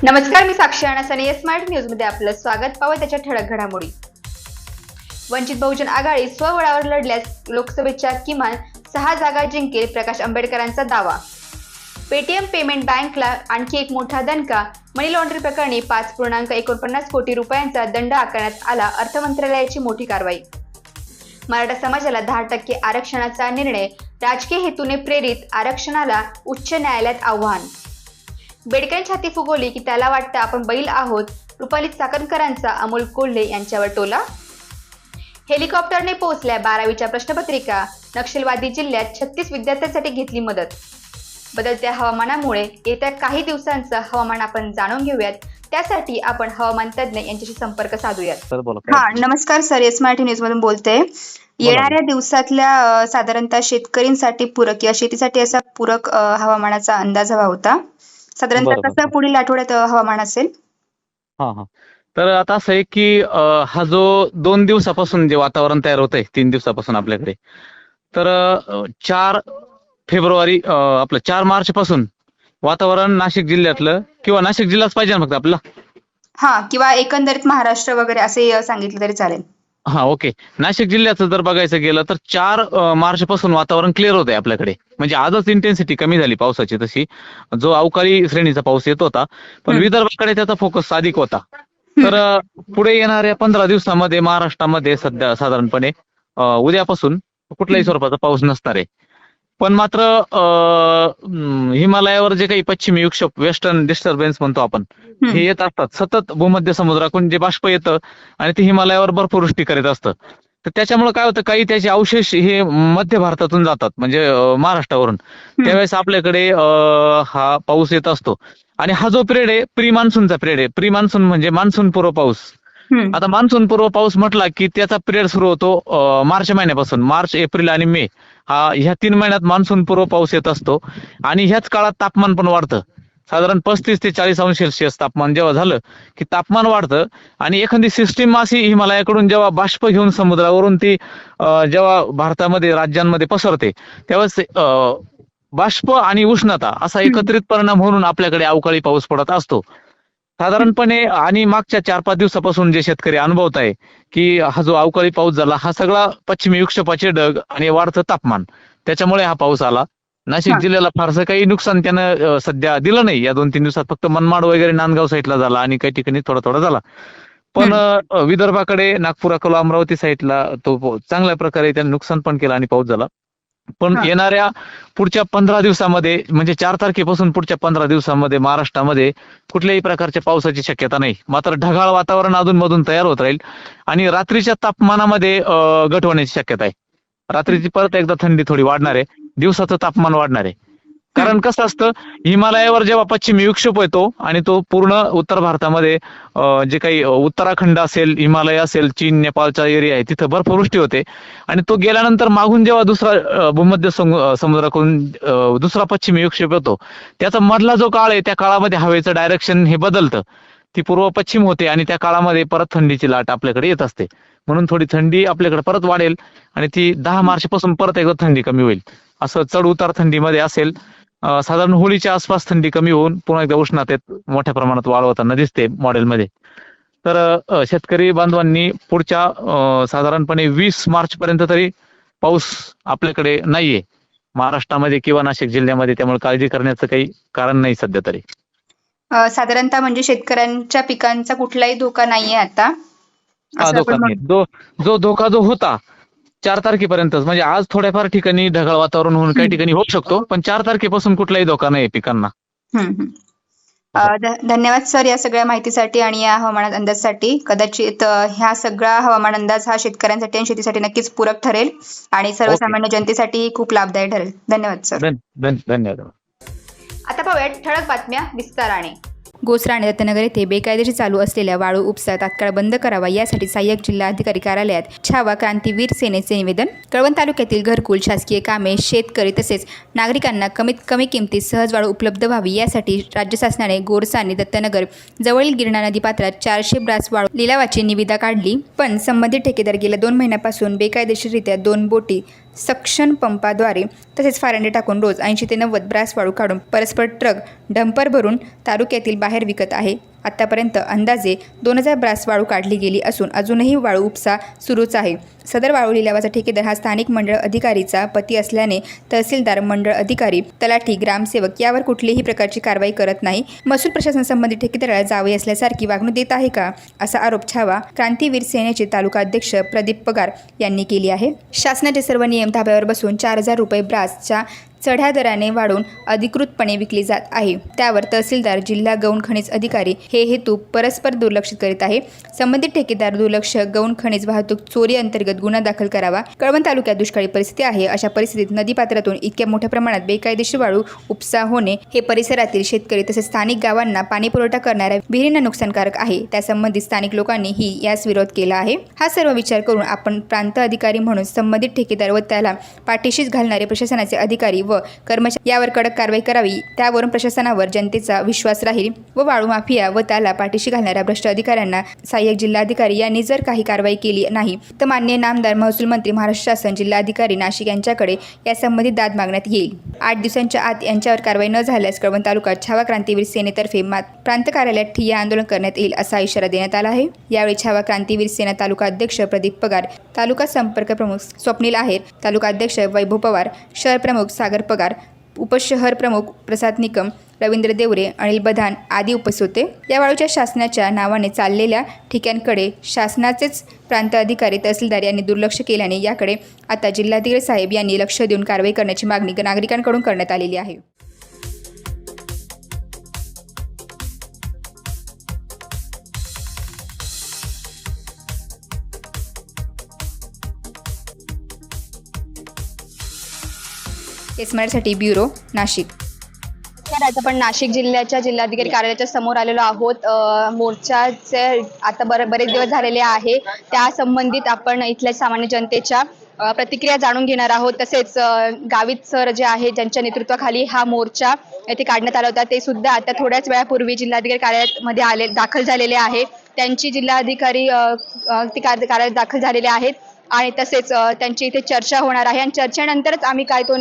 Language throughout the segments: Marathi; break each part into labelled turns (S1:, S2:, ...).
S1: नमस्कार, मी साक्षी आणि स्मार्ट न्यूज मध्ये आपलं स्वागत. पाहूया त्याच्या ठळक घडामोडी. वंचित बहुजन आघाडी स्वबळावर लढल्यास लोकसभेच्या किमान 6 जागा जिंकेल, प्रकाश आंबेडकरांचा दावा. पेटीएम पेमेंट बँकला आणखी एक मोठा दणका. मनी लॉन्ड्रिंग प्रकरणी 5.49 कोटी रुपयांचा दंड आकारण्यात आला. अर्थ मंत्रालयाची मोठी कारवाई. मराठा समाजाला 10% आरक्षणाचा निर्णय राजकीय हेतूने प्रेरित, आरक्षणाला उच्च न्यायालयात आव्हान. बेडकरांनी छाती फुगवली की त्याला वाटतं आपण बैल आहोत. रुपाली चाकणकरांचा अमोल कोल्हे यांच्यावर टोला. हेलिकॉप्टरने पोहोचल्या 12वीच्या प्रश्नपत्रिका. नक्षलवादी जिल्ह्यात 36 विद्यार्थ्यांसाठी घेतली मदत. बदलत्या हवामानामुळे येत्या काही दिवसांचं हवामान आपण जाणून घेऊयात. त्यासाठी आपण हवामान तज्ज्ञ यांच्याशी संपर्क साधूयात. नमस्कार सर, स्मार्ट न्यूज मधून बोलते. येणाऱ्या दिवसातल्या साधारणतः शेतकऱ्यांसाठी पूरक किंवा शेतीसाठी असा पूरक हवामानाचा अंदाज हवा होता. साधारणतः कसं पुढील आठवड्यात हवामान असेल?
S2: तर आता असं आहे की हा जो 2 दिवसापासून जे वातावरण तयार होत आहे, 3 दिवसापासून आपल्याकडे, तर 4 फेब्रुवारी आपलं 4 मार्च पासून वातावरण नाशिक जिल्ह्यातलं, किंवा नाशिक जिल्हाच पाहिजे ना फक्त आपल्याला,
S1: किंवा एकंदरीत महाराष्ट्र वगैरे असे सांगितलं तरी चालेल.
S2: ओके. नाशिक जिल्ह्याचं जर बघायचं गेलं तर 4 मार्च पासून वातावरण क्लिअर होत आहे आपल्याकडे. म्हणजे आजच इंटेन्सिटी कमी झाली पावसाची, तशी जो अवकाळी श्रेणीचा पाऊस येत होता, पण विदर्भाकडे त्याचा फोकस अधिक होता. तर पुढे येणाऱ्या 15 दिवसामध्ये महाराष्ट्रामध्ये सध्या साधारणपणे उद्यापासून कुठल्याही स्वरूपाचा पाऊस नसणार आहे. पण मात्र हिमालयावर जे काही पश्चिमी विक्षोभ, वेस्टर्न डिस्टर्बन्स म्हणतो आपण, हे येत असतात. सतत भूमध्य समुद्राकडून जे बाष्प येतं आणि ते हिमालयावर बर्फवृष्टी करीत असतं. तर त्याच्यामुळे काय होतं, काही त्याचे अवशेष हे मध्य भारतातून जातात, म्हणजे महाराष्ट्रावरून. त्यावेळेस आपल्याकडे हा पाऊस येत असतो. आणि हा जो पिरियड आहे प्री मान्सूनचा पिरियड आहे. प्री मान्सून म्हणजे मान्सून पूर्व पाऊस. आता मान्सून पूर्व पाऊस म्हटला की त्याचा पिरियड सुरू होतो मार्च महिन्यापासून. मार्च, एप्रिल आणि मे ह्या 3 महिन्यात मान्सून पूर्व पाऊस येत असतो. आणि ह्याच काळात तापमान पण वाढतं. साधारण 35 ते 40 अंश सेल्सिअस तापमान जेव्हा झालं की तापमान वाढतं. आणि एखादी सिस्टीम अशी हिमालयाकडून जेव्हा बाष्प घेऊन समुद्रावरून ती जेव्हा भारतामध्ये, राज्यांमध्ये पसरते, त्यावेळेस बाष्प आणि उष्णता असा एकत्रित परिणाम म्हणून आपल्याकडे अवकाळी पाऊस पडत असतो साधारणपणे. आणि मागच्या 4-5 दिवसापासून जे शेतकरी अनुभवत आहे की हा जो अवकाळी पाऊस झाला, हा सगळा पश्चिमी विक्षोभाचे ढग आणि वाढतं तापमान, त्याच्यामुळे हा पाऊस आला. नाशिक जिल्ह्याला फारसं काही नुकसान त्यानं सध्या दिलं नाही या 2-3 दिवसात. फक्त मनमाड वगैरे नांदगाव साईडला झाला आणि काही ठिकाणी थोडा थोडा झाला. पण विदर्भाकडे, नागपूर, अकोला, अमरावती साईडला तो चांगल्या प्रकारे त्याने नुकसान पण केलं आणि पाऊस झाला. पण येणाऱ्या पुढच्या 15 दिवसामध्ये, म्हणजे 4 तारखेपासून पुढच्या 15 दिवसामध्ये महाराष्ट्रामध्ये कुठल्याही प्रकारच्या पावसाची शक्यता नाही. मात्र ढगाळ वातावरण अधूनमधून तयार होत राहील. आणि रात्रीच्या तापमानामध्ये घट होण्याची शक्यता आहे. रात्रीची परत एकदा थंडी थोडी वाढणार आहे, दिवसाचं तापमान वाढणार आहे. कारण कसं असतं, हिमालयावर जेव्हा पश्चिमी विक्षोभ येतो आणि तो पूर्ण उत्तर भारतामध्ये जे काही उत्तराखंड असेल, हिमालय असेल, चीन, नेपाळचा एरिया आहे, तिथं बर्फवृष्टी होते. आणि तो गेल्यानंतर मागून जेव्हा दुसरा भूमध्य समुद्राकडून दुसरा पश्चिमी विक्षोभ येतो, त्याचा मधला जो काळ आहे त्या काळामध्ये हवेचं डायरेक्शन हे बदलतं. ती पूर्व पश्चिम होते आणि त्या काळामध्ये परत थंडीची लाट आपल्याकडे येत असते. म्हणून थोडी थंडी आपल्याकडे परत वाढेल आणि ती 10 मार्च पासून परत एकदा थंडी कमी होईल. असं चढ उतार थंडीमध्ये असेल. साधारण होळीच्या आसपास थंडी कमी होऊन पुन्हा एकदा उष्णतेत मोठ्या प्रमाणात वाढ होताना दिसते मॉडेलमध्ये. तर शेतकरी बांधवांनी पुढच्या साधारणपणे 20 मार्च पर्यंत तरी पाऊस आपल्याकडे नाहीये महाराष्ट्रामध्ये किंवा नाशिक जिल्ह्यामध्ये. त्यामुळे काळजी करण्याचं काही कारण नाही सध्या तरी.
S1: साधारणतः म्हणजे शेतकऱ्यांच्या पिकांचा कुठलाही धोका नाहीये आता?
S2: धोका नाही. जो धोका जो होता 4 तारखेपर्यंतच, म्हणजे आज थोड्याफार ठिकाणी ढगाळ वातावरण होऊन काही ठिकाणी होऊ शकतो, पण 4 तारखेपासून कुठलाही धोका नाही पिकांना.
S1: धन्यवाद सर या सगळ्या माहितीसाठी आणि या हवामान अंदाजासाठी. कदाचित ह्या सगळा हवामान अंदाज हा शेतकऱ्यांसाठी आणि शेतीसाठी नक्कीच पूरक ठरेल आणि सर्वसामान्य जनतेसाठी खूप लाभदायी ठरेल. धन्यवाद सर.
S2: धन्यवाद.
S1: आता पाहूयात ठळक बातम्या विस्ताराने.
S3: गोसरा आणि रत्नगर येथे बेकायदेशीर चालू असलेल्या वाळू उपसा तात्काळ बंद करावा यासाठी सहाय्यक जिल्हाधिकारी कार्यालयात छावा क्रांतीवीर सेनेचे निवेदन. कळवण तालुक्यातील घरकुल, शासकीय कामे, शेतकरी तसेच नागरिकांना कमीत कमी किमतीत सहज वाळू उपलब्ध व्हावी यासाठी राज्य शासनाने गोरसा आणि दत्तनगर जवळील गिरणा नदी पात्रात 400 ब्रास वाळू लिलावाची निविदा काढली. पण संबंधित ठेकेदार गेल्या 2 महिन्यापासून बेकायदेशीररित्या 2 बोटी सक्शन पंपाद्वारे तसेच फारंडे टाकून रोज 80 ते 90 ब्रास वाळू काढून परस्पर ट्रक डंपर भरून तालुक्यातील बाहेर विकत आहे. आतापर्यंत अंदाजे 2000 ब्रास वाळू काढली गेली असून अजूनही वाळू उपसा सुरूच आहे. सदर वाळू लिलावाचा ठेकेदार हा स्थानिक मंडळ अधिकारीचा पती असल्याने तहसीलदार, मंडळ अधिकारी, तलाठी, ग्रामसेवक यावर कुठलीही प्रकारची कारवाई करत नाही. महसूल प्रशासन संबंधित ठेकेदाराला जावई असल्यासारखी वागणूक देत आहे का, असा आरोप छावा क्रांतीवीर सेनेचे तालुका अध्यक्ष प्रदीप पगार यांनी केली आहे. शासनाचे सर्व नियम धाब्यावर बसून 4000 रुपये ब्रासच्या चढ्या दराने वाढून अधिकृतपणे विकली जात आहे. त्यावर तहसीलदार, जिल्हा गौण खनिज अधिकारी हे हेतू परस्पर दुर्लक्षित करीत आहे. संबंधित ठेकेदार दुर्लक्ष गौण खनिज वाहतूक चोरी अंतर्गत गुन्हा दाखल करावा. कळवण तालुक्यात दुष्काळी परिस्थिती आहे. अशा परिस्थितीत नदीपात्रातून इतक्या मोठ्या प्रमाणात बेकायदेशीर वाळू उपसा होणे हे परिसरातील शेतकरी तसेच स्थानिक गावांना पाणीपुरवठा करणाऱ्या विहिरींना नुकसानकारक आहे. त्यासंबंधित स्थानिक लोकांनीही यास विरोध केला आहे. हा सर्व विचार करून आपण प्रांत अधिकारी म्हणून संबंधित ठेकेदार व त्याला पाठीशीच घालणारे प्रशासनाचे अधिकारी व कर्मचारी यावर कडक कारवाई करावी. त्यावरून प्रशासनावर जनतेचा विश्वास राहील व वाळू माफिया व त्याला पाठीशी घालणाऱ्या भ्रष्ट अधिकाऱ्यांना सहाय्यक जिल्हाधिकारी यांनी जर काही कारवाई केली नाही तर माननीय नामदार, महसूल मंत्री, महाराष्ट्र शासन, जिल्हाधिकारी नाशिक यांच्याकडे यासंबंधी दाद मागण्यात येईल. 8 दिवसांच्या आत यांच्यावर कारवाई न झाल्यास कळवण तालुक्यात छावा क्रांतीवीर सेनेतर्फे प्रांत कार्यालयात ठिय्या आंदोलन करण्यात येईल असा इशारा देण्यात आला आहे. यावेळी छावा क्रांतीवीर सेना तालुका अध्यक्ष प्रदीप पगार, तालुका संपर्क प्रमुख स्वप्नील आहेर, तालुका अध्यक्ष वैभव पवार, शहर प्रमुख सागर पगार, उपशहर प्रमुख प्रसाद निकम, रवींद्र देवरे, अनिल बधान आदी उपस्थित होते. या वाळूच्या शासनाच्या नावाने चाललेल्या ठिकाणकडे शासनाचेच प्रांत अधिकारी, तहसीलदार यांनी दुर्लक्ष केल्याने याकडे आता जिल्हाधिकारी साहेब यांनी लक्ष देऊन कारवाई करण्याची मागणी नागरिकांकडून करण्यात आलेली आहे. स्मार्टसाठी ब्युरो, नाशिक.
S1: तर आज आपण नाशिक जिल्ह्याच्या जिल्हाधिकारी कार्यालयाच्या समोर आलेलो आहोत. मोर्चाचे आता बरेच दिवस झालेले आहे. त्या संबंधित आपण इथल्या सामान्य जनतेच्या प्रतिक्रिया जाणून घेणार आहोत. तसेच गावित सर जे आहे ज्यांच्या नेतृत्वाखाली हा मोर्चा येथे काढण्यात आला होता ते सुद्धा आता थोड्याच वेळापूर्वी जिल्हाधिकारी कार्यालयामध्ये दाखल झालेले आहे. त्यांची जिल्हाधिकारी कार्यालयात दाखल झालेले आहेत आणि तसेच त्यांची इथे चर्चा होणार आहे आणि चर्चेनंतरच आम्ही काय तो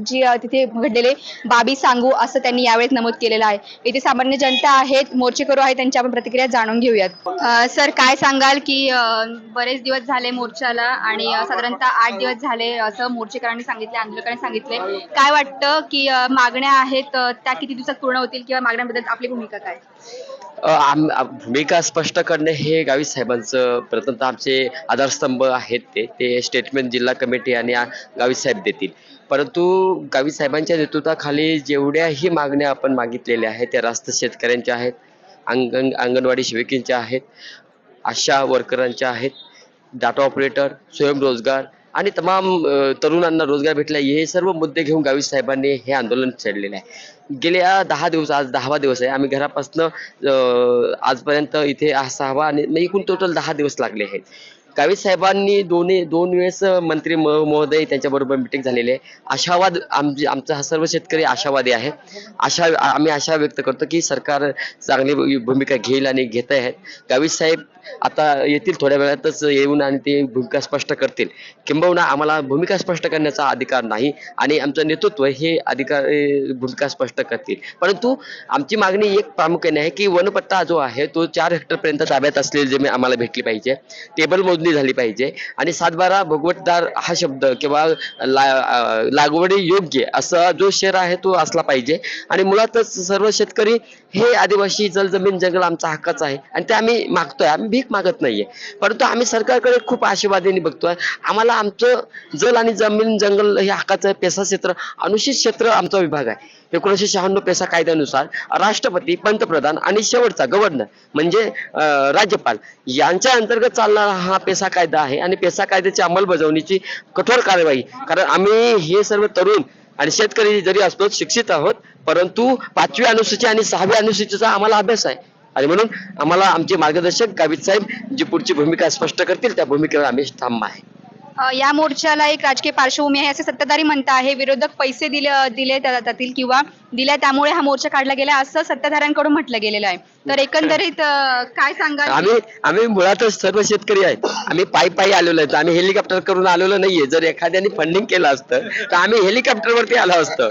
S1: जी तिथे घडलेले बाबी सांगू असं त्यांनी यावेळेस नमूद केलेलं आहे. इथे सामान्य जनता आहेत, मोर्चेकरू आहेत, त्यांची आपण प्रतिक्रिया जाणून घेऊयात. सर, काय सांगाल की बरेच दिवस झाले मोर्चाला आणि साधारणतः 8 दिवस झाले असं मोर्चेकरांनी सांगितले, आंदोलकांनी सांगितले. काय वाटतं की मागण्या आहेत त्या किती दिवसात पूर्ण होतील किंवा मागण्यांबद्दल आपली भूमिका काय?
S4: भूमिका स्पष्ट करणे हे गावित साहेबांचं प्रथमतः आमचे आधारस्तंभ आहेत. ते स्टेटमेंट जिल्हा कमिटी आणि गावित साहेब देतील. परंतु गावित साहेबांच्या नेतृत्वाखाली जेवढ्याही मागण्या आपण मागितलेल्या आहेत त्या रास्त शेतकऱ्यांच्या आहेत, अंगणवाडी सेविकांच्या आहेत, आशा वर्करांच्या आहेत, डाटा ऑपरेटर, स्वयंरोजगार आणि तमाम तरुणांना रोजगार भेटला, हे सर्व मुद्दे घेऊन गावित साहेबांनी हे आंदोलन छेडलेले आहे. गेल्या 10 दिवस, आज 10वा दिवस आहे. आम्ही घरापासून आजपर्यंत इथे 6वा आणि एकूण टोटल 10 दिवस लागले आहेत. गावित साहेबांनी दोन वेळेस मंत्री महोदय त्यांच्याबरोबर मिटिंग झालेली आहे. आशावाद आमचा हा सर्व शेतकरी आशावादी आहे. आम्ही आशा व्यक्त करतो की सरकार चांगली भूमिका घेईल आणि घेत आहेत. गावित साहेब आता येतील थोड्या वेळातच येऊन आणि ते भूमिका स्पष्ट करतील. किंबहुना आम्हाला भूमिका स्पष्ट करण्याचा अधिकार नाही आणि आमचं नेतृत्व हे भूमिका स्पष्ट करतील. परंतु आमची मागणी एक प्रामुख्याने आहे की वनपट्टा जो आहे तो 4 हेक्टरपर्यंत ताब्यात असलेली जमीन आम्हाला भेटली पाहिजे, टेबल मोजणी झाली पाहिजे आणि 7/12 भोगवटदार हा शब्द किंवा लागवडी योग्य असा जो शेर आहे तो असला पाहिजे. आणि मुळातच सर्व शेतकरी हे आदिवासी जमीन जंगल आमचा हक्काच आहे आणि ते आम्ही मागतोय. आम्ही भीक मागत नाहीये, परंतु आम्ही सरकारकडे खूप आशावादाने बघतोय. आम्हाला आमचं जल आणि जमीन जंगल हे हक्काचं पेसा क्षेत्र, अनुसूचित क्षेत्र आमचा विभाग आहे. 1996 पेसा कायद्यानुसार राष्ट्रपती, पंतप्रधान आणि शेवटचा गव्हर्नर म्हणजे राज्यपाल यांच्या अंतर्गत चालणारा हा पेसा कायदा आहे आणि पेसा कायद्याची अंमलबजावणीची कठोर कारवाई, कारण आम्ही हे सर्व तरुण आणि शेतकरी जरी असतो, शिक्षित आहोत, परंतु 5वी अनुसूची आणि 6वी अनुसूचीचा आम्हाला अभ्यास आहे आणि म्हणून आम्हाला आमचे मार्गदर्शक गावित साहेब जी पुढची भूमिका स्पष्ट करतील त्या भूमिकेवर आम्ही ठाम आहे.
S1: या मोर्चाला एक राजकीय पार्श्वभूमी आहे असे सत्ताधारी म्हणत आहे. विरोधक पैसे दिले जातील किंवा दिल्या त्यामुळे हा मोर्चा काढला गेला असं सत्ताधाऱ्यांकडून म्हटलं गेलेलं आहे. तर एकंदरीत काय सांगाल?
S4: आम्ही मुळातच सर्व शेतकरी आहेत. आम्ही पायी आलेलो आहेत. आम्ही हेलिकॉप्टर करून आलेलो नाहीये. जर एखाद्याने फंडिंग केलं असतं तर आम्ही हेलिकॉप्टरवरती आलो असतो.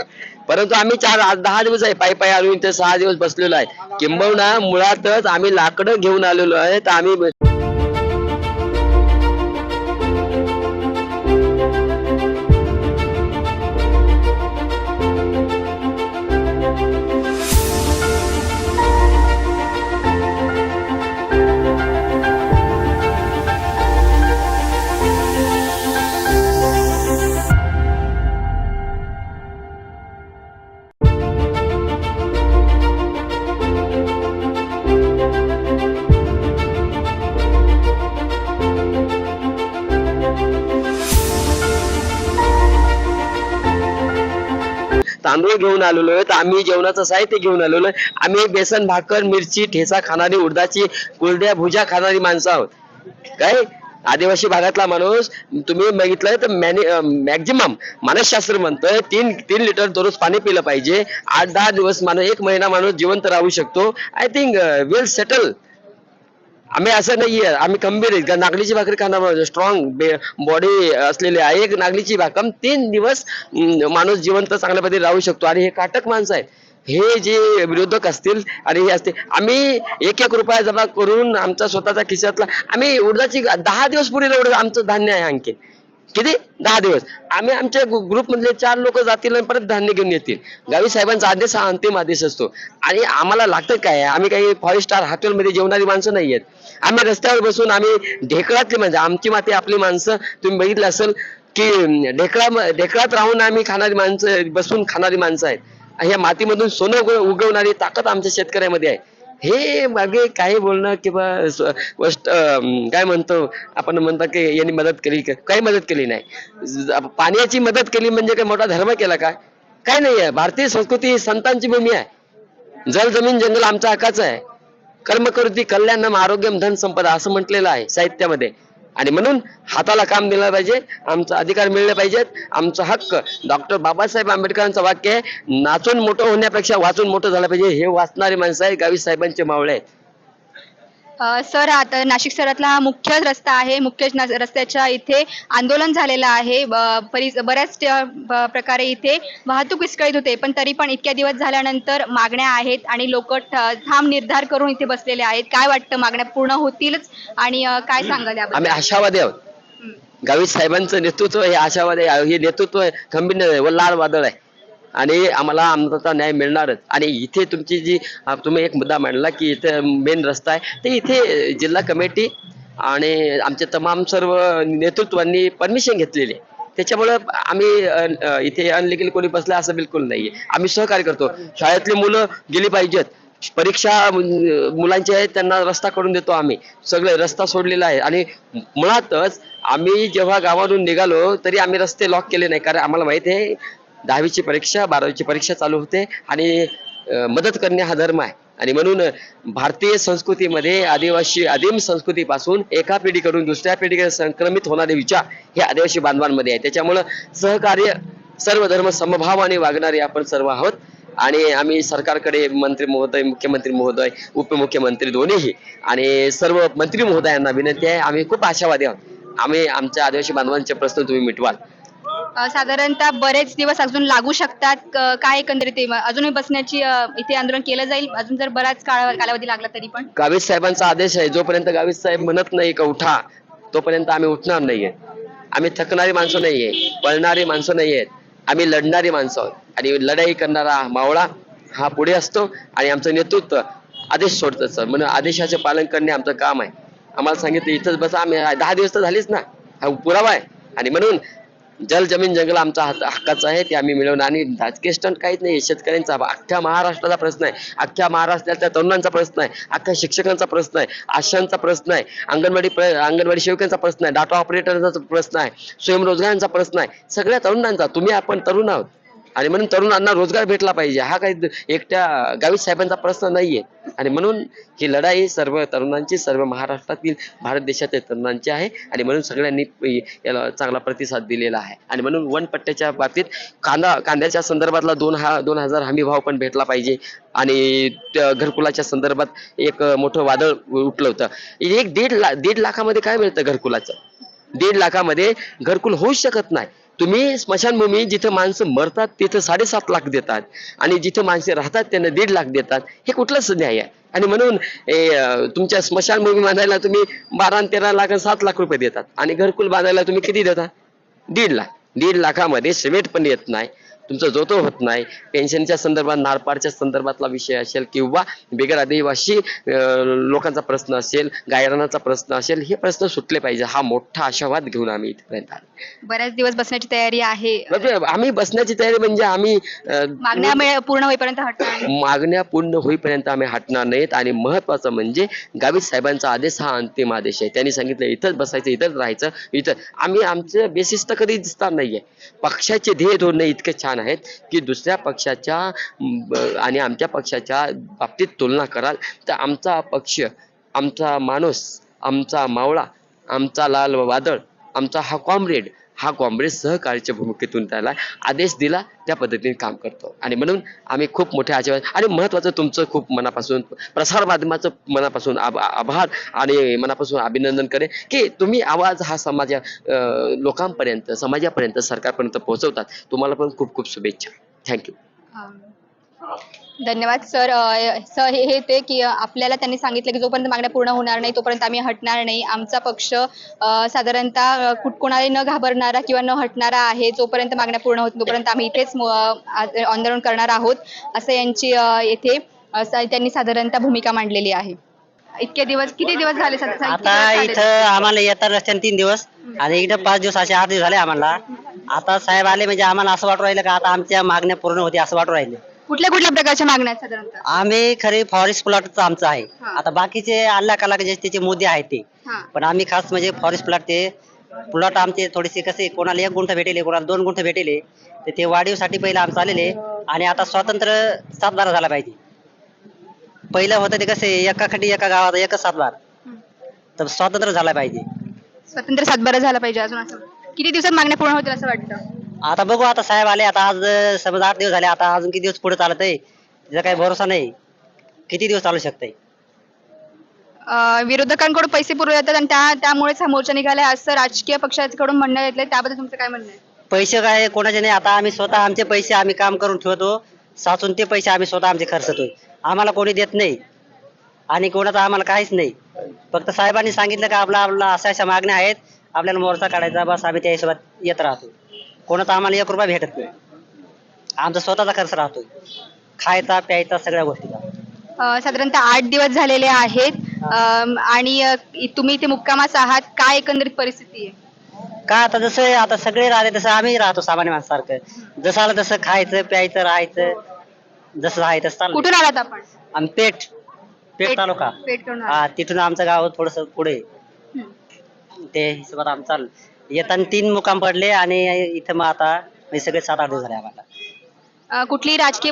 S4: परंतु आम्ही 10 दिवस आहे पायी आलो, इथे 6 दिवस बसलेलो आहे. किंबहुना मुळातच आम्ही लाकडं घेऊन आलेलो आहे. तर आम्ही तांदूळ घेऊन आलेलो आहे. तर आम्ही जेवणाचं साहित्य घेऊन आलेलो आहे. आम्ही बेसन, भाकर, मिरची, ठेचा खाणारी, उडदाची कुरड्या, भुजा खाणारी माणसं आहोत. काय आदिवासी भागातला माणूस तुम्ही बघितलं तर मॅक्झिमम मानसशास्त्र म्हणतोय 3 लिटर दररोज पाणी पिलं पाहिजे. 8-10 दिवस माणूस, 1 महिना माणूस जिवंत राहू शकतो. I think well settle. आम्ही असं नाहीये, आम्ही खंबीर आहे. नागलीची भाकरी खाणार, स्ट्रॉंग बॉडी असलेले आहे. एक नागलीची भाकर 3 दिवस माणूस जिवंत चांगल्या पद्धतीने राहू शकतो. आणि हे काटक माणसं आहेत. हे जे विरोधक असतील आणि हे असते, आम्ही 1-1 रुपया जमा करून आमचा स्वतःचा खिशातला आम्ही उडदाची 10 दिवस पुढे एवढं आमचं धान्य आहे. आणखी किती 10 दिवस आम्ही आमच्या ग्रुप मधले 4 लोक जातील आणि परत धान्य घेऊन येतील. गावी साहेबांचा आदेश हा अंतिम आदेश असतो. आणि आम्हाला लागतं काय, आम्ही काही 5 स्टार हॉटेलमध्ये जेवणारी माणसं नाहीयेत. आम्ही रस्त्यावर बसून, आम्ही ढेकळातली म्हणजे आमची माती आपली माणसं. तुम्ही बघितलं असेल की ढेकळात राहून आम्ही खाणारी माणसं, बसून खाणारी माणसं आहेत. ह्या मातीमधून सोनं उगवणारी ताकद आमच्या शेतकऱ्यामध्ये आहे. हे मागे काही बोलणं किंवा काय म्हणतो आपण, म्हणतात की यांनी मदत केली, काही मदत केली नाही. पाण्याची मदत केली म्हणजे काय मोठा धर्म केला काय नाही आहे. भारतीय संस्कृती ही संतांची भूमी आहे. जल जमीन जंगल आमच्या हक्काचं आहे. कर्मकृती कल्याणम आरोग्यम धन संपदा असं म्हटलेलं आहे साहित्यामध्ये. आणि म्हणून हाताला काम दिलं पाहिजे, आमचा अधिकार मिळले पाहिजेत, आमचा हक्क. डॉक्टर बाबासाहेब आंबेडकरांचं वाक्य आहे, नाचून मोठं होण्यापेक्षा वाचून मोठं झालं पाहिजे. हे वाचणारे माणसं आहे, गावी साहेबांचे मावळे आहेत.
S1: सर, आता नाशिक शहरातला हा मुख्य रस्ता आहे. रस्त्याच्या इथे आंदोलन झालेलं आहे. बऱ्याच प्रकारे इथे वाहतूक विस्कळीत होते, पण तरी पण इतक्या दिवस झाल्यानंतर मागण्या आहेत आणि लोक ठाम निर्धार करून इथे बसलेले आहेत. काय वाटतं, मागण्या पूर्ण होतीलच? आणि काय सांगाल याबद्दल?
S4: आम्ही आशावादी आहोत. गावी साहेबांचं नेतृत्व हे आशावादी आहे. हे नेतृत्व खंबीर व लाल वादळ आहे. आणि आम्हाला आमचा न्याय मिळणारच. आणि इथे तुमची जी तुम्ही एक मुद्दा मांडला की इथे मेन रस्ता आहे, ते इथे जिल्हा कमिटी आणि आमचे तमाम सर्व नेतृत्वांनी परमिशन घेतलेली आहे. त्याच्यामुळं आम्ही इथे अनलिगल कोणी बसला असं बिलकुल नाहीये. आम्ही सहकार्य करतो. शाळेतली मुलं गेली पाहिजेत. परीक्षा मुलांची आहेत, त्यांना रस्ता करून देतो आम्ही. सगळे रस्ता सोडलेला आहे. आणि मुळातच आम्ही जेव्हा गावातून निघालो तरी आम्ही रस्ते लॉक केले नाही, कारण आम्हाला माहिती आहे 10वीची परीक्षा 12वीची परीक्षा चालू होते आणि मदत करणे हा धर्म आहे. आणि म्हणून भारतीय संस्कृतीमध्ये आदिवासी आदिम संस्कृतीपासून एका पिढीकडून दुसऱ्या पिढीकडे संक्रमित होणारे विचार हे आदिवासी बांधवांमध्ये आहे. त्याच्यामुळं सहकार्य, सर्व धर्म समभावाने वागणारे आपण सर्व आहोत. आणि आम्ही सरकारकडे मंत्री महोदय, मुख्यमंत्री महोदय, उपमुख्यमंत्री दोन्हीही आणि सर्व मंत्री महोदयांना विनंती आहे, आम्ही खूप आशावादी आहोत. आम्ही आमच्या आदिवासी बांधवांचे प्रश्न तुम्ही मिटवाल.
S1: साधारणतः बरेच दिवस अजून लागू शकतात. काय एकंदरीत अजूनही बसण्याची इथे आंदोलन केलं जाईल अजून जर बराच कालावधी लागला तरी पण?
S4: गावित साहेबांचा आदेश आहे, जोपर्यंत गावित साहेब म्हणत नाही का उठा, तोपर्यंत आम्ही उठणार नाहीये. आम्ही थकणारी माणसं नाहीये, पळणारी माणसं नाहीयेत. आम्ही लढणारी माणसं आहोत. आणि लढाई करणारा मावळा हा पुढे असतो आणि आमचं नेतृत्व आदेश सोडतं. सर म्हणून आदेशाचे पालन करणे आमचं काम आहे. आम्हाला सांगितलं इथंच बसा, आम्ही 10 दिवस तर झालीच ना, हा पुरावा आहे. आणि म्हणून जल जमीन जंगल आमचा हक्काचं आहे, ते आम्ही मिळवणार. आणि राजकीय स्टंट काहीच नाही, शेतकऱ्यांचा अख्ख्या महाराष्ट्राचा प्रश्न आहे, अख्ख्या महाराष्ट्रातल्या तरुणांचा प्रश्न आहे, अख्ख्या शिक्षकांचा प्रश्न आहे, आशांचा प्रश्न आहे, अंगणवाडी सेवकांचा प्रश्न आहे, डाटा ऑपरेटरचा प्रश्न आहे, स्वयंरोजगारांचा प्रश्न आहे, सगळ्या तरुणांचा. आपण तरुण आहोत. आणि म्हणून तरुणांना रोजगार भेटला पाहिजे. हा काही एकट्या गावित साहेबांचा प्रश्न नाहीये. आणि म्हणून ही लढाई सर्व तरुणांची, सर्व महाराष्ट्रातील, भारत देशातील तरुणांची आहे. आणि म्हणून सगळ्यांनी याला चांगला प्रतिसाद दिलेला आहे. आणि म्हणून वनपट्ट्याच्या बाबतीत कांद्याच्या संदर्भातला 2000 हमी भाव पण भेटला पाहिजे. आणि त्या घरकुलाच्या संदर्भात एक मोठं वादळ उठलं होतं. एक 1.5 लाखामध्ये काय मिळतं घरकुलाचं? 1.5 लाखामध्ये घरकुल होऊच शकत नाही. तुम्ही स्मशानभूमी जिथे माणसं मरतात तिथे 7.5 लाख देतात, आणि जिथे माणसे राहतात त्यांना 1.5 लाख देतात. हे कुठलंच न्याय आहे? आणि म्हणून तुमच्या स्मशानभूमी बांधायला तुम्ही 12 आणि 13 लाख आणि 7 लाख रुपये देतात, आणि घरकुल बांधायला तुम्ही किती देता? 1.5 लाख. 1.5 लाखामध्ये सिमेंट पण येत नाही, तुमचं जोतो होत नाही. पेन्शनच्या संदर्भात, नारपारच्या संदर्भातला विषय असेल, किंवा बिगर आदिवासी लोकांचा प्रश्न असेल, गायरानाचा प्रश्न असेल, हे प्रश्न सुटले पाहिजे. हा मोठा आशावाद घेऊन आम्ही इथपर्यंत आलो.
S1: बऱ्याच दिवस बसण्याची तयारी आहे.
S4: म्हणजे आम्ही बसण्याची तयारी म्हणजे आम्ही
S1: मागण्या पूर्ण होईपर्यंत हटणार नाही.
S4: मागण्या पूर्ण होईपर्यंत आम्ही हटणार नाहीत. आणि महत्वाचं म्हणजे गावित साहेबांचा आदेश हा अंतिम आदेश आहे. त्यांनी सांगितलं इथंच बसायचं, इथंच राहायचं, इथं. आम्ही आमचं बेसिस तर कधी दिसणार नाहीये. पक्षाचे ध्येय धोरणे इतके छान आहेत की दुसऱ्या पक्षाच्या आणि आमच्या पक्षाच्या बाबतीत तुलना कराल तर आमचा पक्ष, आमचा माणूस, आमचा मावळा, आमचा लाल वादळ, आमचा हा कॉम्रेड सहकार्याच्या भूमिकेतून त्याला आदेश दिला त्या पद्धतीने काम करतो. आणि म्हणून आम्ही खूप मोठे आशावाद. आणि महत्वाचं तुमचं खूप मनापासून, प्रसार माध्यमाचं मनापासून आभार आणि मनापासून अभिनंदन करेन की तुम्ही आवाज हा लोकांपर्यंत, समाजापर्यंत, सरकारपर्यंत पोहोचवतात. तुम्हाला पण खूप खूप शुभेच्छा. थँक्यू.
S1: धन्यवाद सर. सर हे ते की आपल्याला त्यांनी सांगितलं की जोपर्यंत मागण्या पूर्ण होणार नाही तोपर्यंत आम्ही हटणार नाही. आमचा पक्ष साधारणतः कोणालाही न घाबरणारा किंवा न हटणारा आहे. जोपर्यंत मागण्या पूर्ण होत तोपर्यंत आम्ही इथेच आंदोलन करणार आहोत, असं यांची येथे त्यांनी साधारणतः भूमिका मांडलेली आहे. किती दिवस झाले
S5: आता इथं आम्हाला येतात रस्त्याने 3 दिवस, आणि इकडे 5 दिवस, असे 8 दिवस झाले आम्हाला. आता साहेब आले म्हणजे आम्हाला असं वाटू राहिलं का आता आमच्या मागण्या पूर्ण होती असं वाटू राहिले.
S1: कुठल्या प्रकारच्या मागण्या आहेत साधारणतः?
S5: आम्ही खरे फॉरेस्ट प्लॉटचं आमचं आहे. आता बाकीचे अल्ला कला जे त्याचे मुद्दे आहेत ते, पण आम्ही खास म्हणजे फॉरेस्ट प्लॉट, ते प्लॉट आमचे थोडेसे कसे, कोणाला 1 गुंठ भेटेले, कोणाला 2 गुंठ भेटेले, तर ते वाढीवसाठी पहिलं आमचं आलेले. आणि आता स्वातंत्र्य 7 बारा झाला पाहिजे. पहिलं होतं ते कसे, एका गावात एकच 7 बार, तर स्वातंत्र्य झाला पाहिजे.
S1: स्वतंत्र सातबारा झाला पाहिजे. अजून असं किती दिवसात मागण्या पूर्ण होतील असं वाटतं?
S5: आता बघू, आता साहेब आले, आता आज समजा 8 दिवस झाले, आता अजून किती दिवस पुढे चालत आहे त्याचा काही भरोसा नाही, किती दिवस चालू शकते.
S1: विरोधकांकडून पैसे पुरवले जातात आणि त्यामुळेच हा मोर्चा निघालाय असं राजकीय पक्षाकडून म्हणण्यात येतलंय. त्याबद्दल तुमचं काय म्हणणं आहे?
S5: पैसे काय कोणाचे नाही. आता आम्ही स्वतः आमचे पैसे आम्ही काम करून ठेवतो साचून, ते पैसे आम्ही स्वतः आमचे खर्चतोय. आम्हाला कोणी देत नाही आणि कोणाचं आम्हाला काहीच नाही. फक्त साहेबांनी सांगितलं का आपला अशा मागण्या आहेत, आपल्याला मोर्चा काढायचा, बस आम्ही त्या हिशोबात येत राहतो. कोणाचा आम्हाला 1 रुपया भेटत नाही. आमचा स्वतःचा खर्च राहतोय, खायचा प्यायचा सगळ्या गोष्टीचा.
S1: साधारणतः 8 दिवस झालेले आहेत आणि तुम्ही इथे मुक्कामास आहात. काय एकंदरीत परिस्थिती आहे?
S5: का आता जसं आता सगळे राहते तसं आम्ही राहतो सामान्य माणसासारखं. जसं आलं तसं खायचं प्यायचं राहायचं, जसं आहे तसं चालू.
S1: कुठून आलात आपण?
S5: आम्ही पेठ तालुका.
S1: पेठकडून आलात.
S5: हा, तिथून आमचं गाव थोडस पुढे,
S1: हं.
S5: ते हिशोबात आमचं चालू. येताना 3 मुक्काम पडले आणि इथं मग आता सगळे 7-8 दिवस झाले आम्हाला.
S1: कुठली राजकीय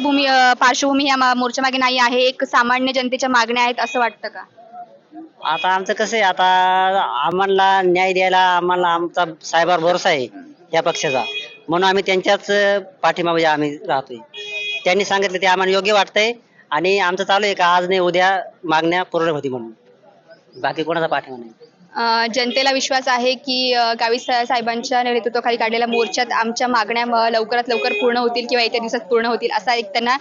S1: पार्श्वभूमी या मोर्चा मागे नाही आहे, एक सामान्य जनतेच्या मागण्या आहेत असं वाटतं का?
S5: आता आमचं कसं आहे, आता आम्हाला न्याय द्यायला आम्हाला आमचा साहेबावर भरोसा आहे या पक्षाचा, म्हणून आम्ही त्यांच्याच पाठीमागे आम्ही राहतोय. त्यांनी सांगितलं ते आम्हाला योग्य वाटतंय आणि आमचं चालू आहे का आज नाही उद्या मागण्या पूर्ण होती म्हणून, बाकी कोणाचा पाठिंबा नाही.
S1: जनतेला विश्वास आहे की गावित साहेबांच्या नेतृत्वाखाली काढलेल्या मोर्चात आमच्या मागण्या लवकरात लवकर पूर्ण होतील किंवा येत्या दिवसात पूर्ण होतील असा एक त्यांना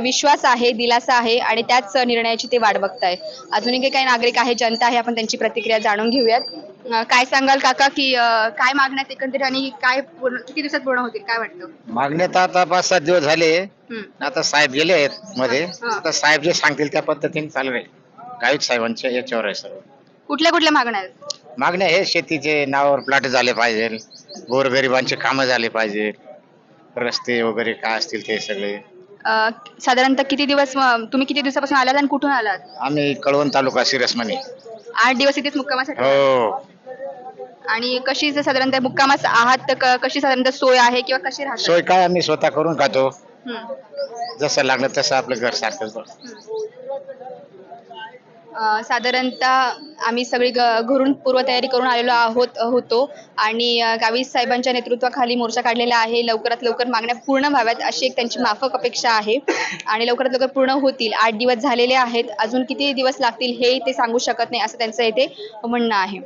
S1: विश्वास आहे, दिलासा आहे आणि त्याच निर्णयाची ते वाट बघताय. अजूनही काही नागरिक आहे, जनता आहे, आपण त्यांची प्रतिक्रिया जाणून घेऊयात. काय सांगाल काका की काय मागण्यात एकंदरीत आणि काय किती दिवसात पूर्ण होतील, काय वाटतं?
S6: मागण्या तर आता 5-7 दिवस झाले. आता साहेब गेले आहेत मध्ये. आता साहेब जे सांगतील त्या पद्धतीने चालू आहे. गावित साहेबांच्या याच्यावर आहे सर्व.
S1: कुठल्या मागण्या आहेत?
S6: मागण्या हे शेतीचे नावावर प्लॉट झाले पाहिजे, गोरगरिबांचे कामं झाले पाहिजे, रस्ते वगैरे काय असतील ते सगळे.
S1: साधारणतः तुम्ही किती दिवसापासून आलात आणि कुठून आलात?
S6: आम्ही कळवण तालुका सिरसमणी.
S1: 8 दिवस इथेच मुक्कामासाठी?
S6: हो.
S1: आणि कशी साधारणतः मुक्कामास आहात तर कशी साधारणतः सोय आहे किंवा कशी राहतात?
S6: सोय काय आम्ही स्वतः करून खातो,
S1: हं.
S6: जसं लागलं तसं आपलं घर सारखं.
S1: साधारणतः आम्ही सगळी घरून पूर्वतयारी करून आलेलो होतो आणि गावित साहेबांच्या नेतृत्वाखाली मोर्चा काढलेला आहे. लवकरात लवकर मागण्या पूर्ण व्हाव्यात अशी एक त्यांची माफक अपेक्षा आहे आणि लवकरात लवकर पूर्ण होतील. 8 दिवस झालेले आहेत, अजून किती दिवस लागतील हे ते सांगू शकत नाही असं त्यांचं इथे म्हणणं आहे.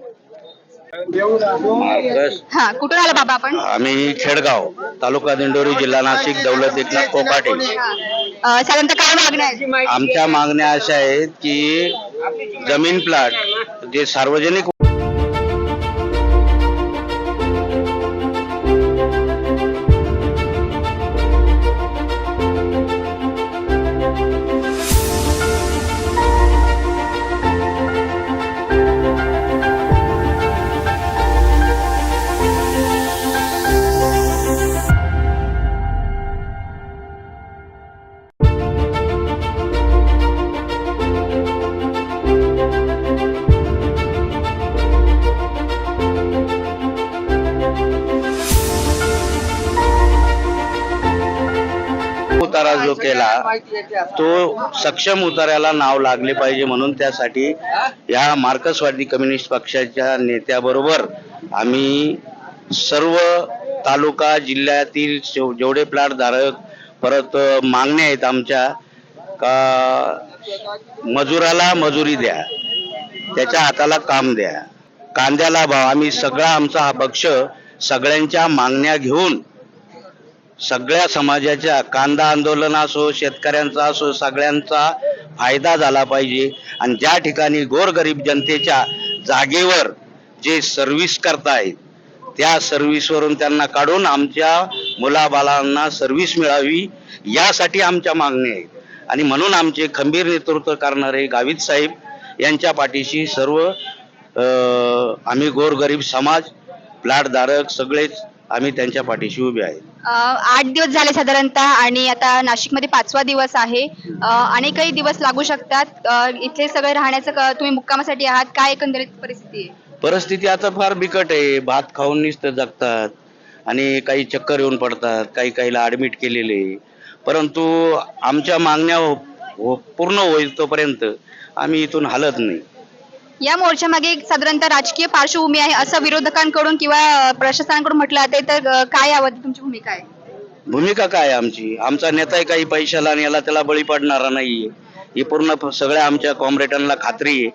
S1: हा, कुठून आला बाबा आपण?
S7: आम्ही खेडगाव, तालुका दिंडोरी, जिल्हा नाशिक, दौलत एकनाथ कोकाटे.
S1: साधारणतः काय मागण्या आहेत?
S7: आमच्या मागण्या अशा आहेत की जमीन प्लॉट जे सार्वजनिक उतारा जो केला तो सक्षम उतार्याला नाव लागले पाहिजे, म्हणून त्यासाठी या मार्क्सवादी कम्युनिस्ट पक्षाच्या नेत्याबरोबर आम्ही सर्व तालुका जिल्ह्यातील जेवढे प्लॉट धारक, परत मागण्या आहेत आमच्या का मजुराला मजुरी द्या, त्याच्या हाताला काम द्या, कांद्याला भाव. आम्ही सगळा आमचा हा पक्ष सगळ्यांच्या मागण्या घेऊन सगळ्या समाजाच्या, कांदा आंदोलन असो, शेतकऱ्यांचा असो, सगळ्यांचा फायदा झाला पाहिजे. आणि ज्या ठिकाणी गोरगरीब जनतेच्या जागेवर जे सर्व्हिस करतायत त्या सर्व्हिसवरून त्यांना काढून आमच्या मुलाबाळांना सर्व्हिस मिळावी यासाठी आमच्या मागण्या आहेत. आणि म्हणून आमचे खंबीर नेतृत्व करणारे गावित साहेब यांच्या पाठीशी सर्व आम्ही गोरगरीब समाज, प्लॉटधारक सगळेच आम्ही त्यांच्या पाठीशी उभे आहेत.
S1: 8 दिवस झाले साधारणतः आणि आता नाशिकमध्ये 5वा दिवस आहे. अनेकही दिवस लागू शकतात. इथले सगळे राहण्याचं तुम्ही मुक्कामासाठी आहात, काय एकंदरीत परिस्थिती आहे?
S7: परिस्थिती आता फार बिकट आहे. भात खाऊन नुसतं जगतात आणि काही चक्कर येऊन पडतात, काहीला ऍडमिट केलेले. परंतु आमच्या मागण्या पूर्ण होईल तोपर्यंत आम्ही इथून हलत नाही.
S1: या मोर्चामागे एक साधारणतः राजकीय पार्श्वभूमी आहे असं विरोधकांकडून किंवा प्रशासनाकडून म्हटलं जाते, तर काय यावर तुमची भूमिका आहे?
S7: भूमिका काय आमची? आमचा नेताही काही पैशाला आणि याला त्याला बळी पडणारा नाहीये, ही पूर्ण सगळ्या आमच्या कॉम्रेडांना खात्री आहे.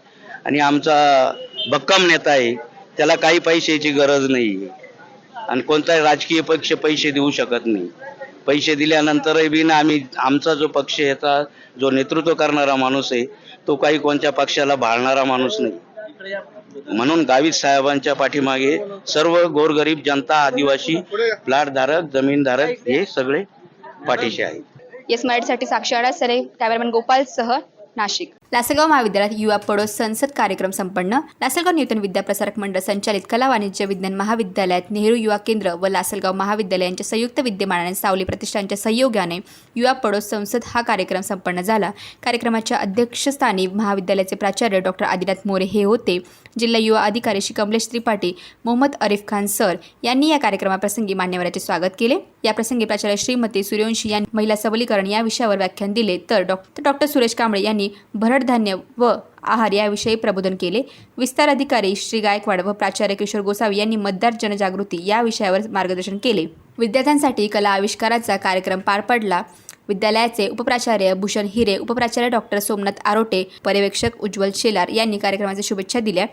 S7: आणि आमचा भक्कम नेता आहे, त्याला काही पैशाची गरज नाहीये आणि कोणताही राजकीय पक्ष पैसे देऊ शकत नाही. पैसे दिल्यानंतरही बी ना आम्ही, आमचा जो पक्ष याचा जो नेतृत्व करणारा माणूस आहे तो काही कोणत्या पक्षाला भाळणारा माणूस नाही. म्हणून गावित साहेबांच्या पाठीमागे सर्व गोरगरीब जनता, आदिवासी, प्लॉटधारक, जमीनधारक हे सगळे पाठीशी आहेत.
S1: येस मराठीसाठी साक्षी अडासरे, कॅमेरामॅन गोपाल सह, नाशिक.
S3: लासलगाव महाविद्यालयात युवा पडोस संसद कार्यक्रम संपन्न. लासलगाव नूतन विद्याप्रसारक मंडळ संचालित कला वाणिज्य विज्ञान महाविद्यालयात नेहरू युवा केंद्र व लासलगाव महाविद्यालय यांच्या संयुक्त विद्यमानाने सावली प्रतिष्ठानच्या सहयोगाने युवा पडोस संसद हा कार्यक्रम संपन्न झाला. कार्यक्रमाच्या अध्यक्षस्थानी महाविद्यालयाचे प्राचार्य डॉक्टर आदिनाथ मोरे हे होते. जिल्हा युवा अधिकारी श्री कमलेश त्रिपाठी, मोहम्मद अरिफ खान सर यांनी या कार्यक्रमाप्रसंगी मान्यवरांचे स्वागत केले. याप्रसंगी प्राचार्य श्रीमती सूर्यवंशी यांनी महिला सबलीकरण या विषयावर व्याख्यान दिले, तर डॉक्टर सुरेश कांबळे यांनी भरडधान्य व आहार याविषयी प्रबोधन केले. विस्तार अधिकारी श्री गायकवाड व प्राचार्य किशोर गोसावी यांनी मतदार जनजागृती या विषयावर मार्गदर्शन केले. विद्यार्थ्यांसाठी कला आविष्काराचा कार्यक्रम पार पडला. विद्यालयाचे उपप्राचार्य भूषण हिरे, उपप्राचार्य डॉक्टर सोमनाथ आरोटे, पर्यवेक्षक उज्ज्वल शेलार यांनी कार्यक्रमाच्या शुभेच्छा दिल्या.